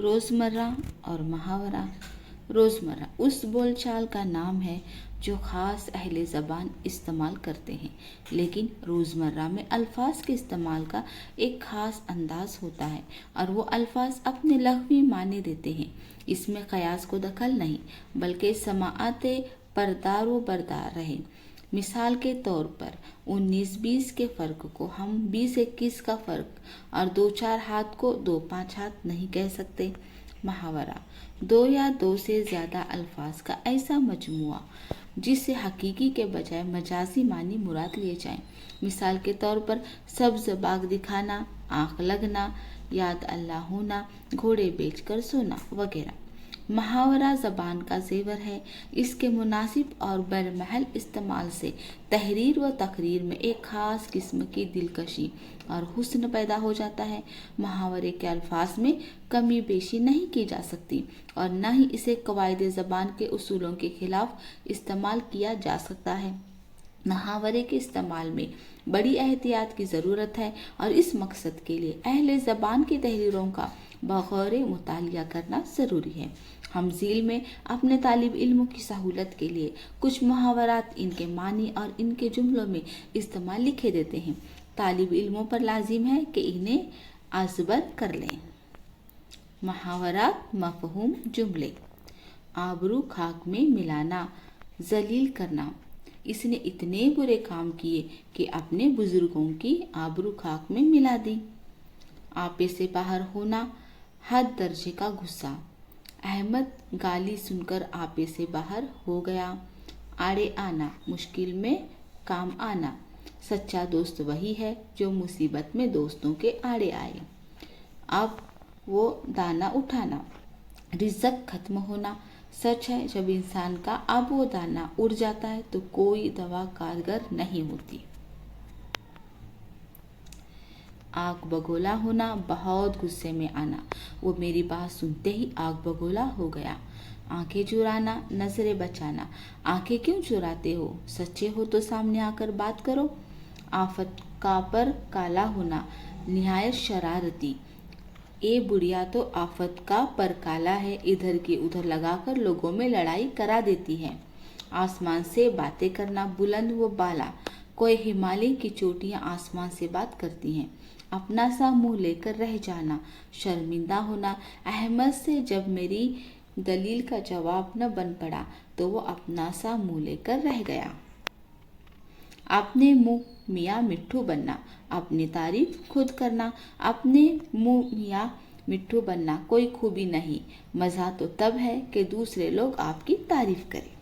روزمرہ اور محاورہ۔ روزمرہ اس بول چال کا نام ہے جو خاص اہل زبان استعمال کرتے ہیں، لیکن روزمرہ میں الفاظ کے استعمال کا ایک خاص انداز ہوتا ہے اور وہ الفاظ اپنے لغوی معنی دیتے ہیں۔ اس میں قیاس کو دخل نہیں، بلکہ سماعت پردار و بردار رہے۔ مثال کے طور پر 19-20 کے فرق کو ہم 20-21 کا فرق اور 2-4 ہاتھ کو 2-5 ہاتھ نہیں کہہ سکتے۔ محاورہ دو یا دو سے زیادہ الفاظ کا ایسا مجموعہ جس سے حقیقی کے بجائے مجازی معنی مراد لیے جائیں۔ مثال کے طور پر سبز باغ دکھانا، آنکھ لگنا، یاد اللہ ہونا، گھوڑے بیچ کر سونا وغیرہ۔ محاورہ زبان کا زیور ہے۔ اس کے مناسب اور برمحل استعمال سے تحریر و تقریر میں ایک خاص قسم کی دلکشی اور حسن پیدا ہو جاتا ہے۔ محاورے کے الفاظ میں کمی بیشی نہیں کی جا سکتی اور نہ ہی اسے قواعد زبان کے اصولوں کے خلاف استعمال کیا جا سکتا ہے۔ محاورے کے استعمال میں بڑی احتیاط کی ضرورت ہے اور اس مقصد کے لیے اہل زبان کی تحریروں کا بغور مطالعہ کرنا ضروری ہے۔ ہم ذیل میں اپنے طالب علموں کی سہولت کے لیے کچھ محاورات، ان کے معنی اور ان کے جملوں میں استعمال لکھے دیتے ہیں۔ طالب علموں پر لازم ہے کہ انہیں ازبر کر لیں۔ محاورات مفہوم جملے: آبرو خاک میں ملانا، ذلیل کرنا۔ اس نے اتنے برے کام کیے کہ اپنے بزرگوں کی آبرو خاک میں ملا دی۔ آپے سے باہر ہونا، حد درجے کا غصہ۔ احمد گالی سن کر آپے سے باہر ہو گیا۔ آڑے آنا، مشکل میں کام آنا۔ سچا دوست وہی ہے جو مصیبت میں دوستوں کے آڑے آئے۔ اب وہ دانہ اٹھانا، رزق ختم ہونا۔ سچ ہے، جب انسان کا اب وہ دانہ اڑ جاتا ہے تو کوئی دوا کارگر نہیں ہوتی۔ آگ بگولا ہونا، بہت غصے میں آنا۔ وہ میری بات سنتے ہی آگ بگولا ہو گیا۔ آنکھیں چرانا، نظریں بچانا۔ آنکھیں کیوں چراتے ہو؟ سچے ہو تو سامنے آ کر بات کرو۔ آفت کا پر کالا ہونا، نہایت شرارتی۔ اے بڑھیا تو آفت کا پر کالا ہے، ادھر کی ادھر لگا کر لوگوں میں لڑائی کرا دیتی ہے۔ آسمان سے باتیں کرنا، بلند و بالا۔ کوئی ہمالیہ کی چوٹیاں آسمان سے بات کرتی ہیں۔ اپنا سا منہ لے کر رہ جانا، شرمندہ ہونا۔ احمد سے جب میری دلیل کا جواب نہ بن پڑا تو وہ اپنا سا منہ لے کر رہ گیا۔ اپنے منہ میاں مٹھو بننا، اپنی تعریف خود کرنا۔ اپنے منہ میاں مٹھو بننا کوئی خوبی نہیں، مزہ تو تب ہے کہ دوسرے لوگ آپ کی تعریف کریں۔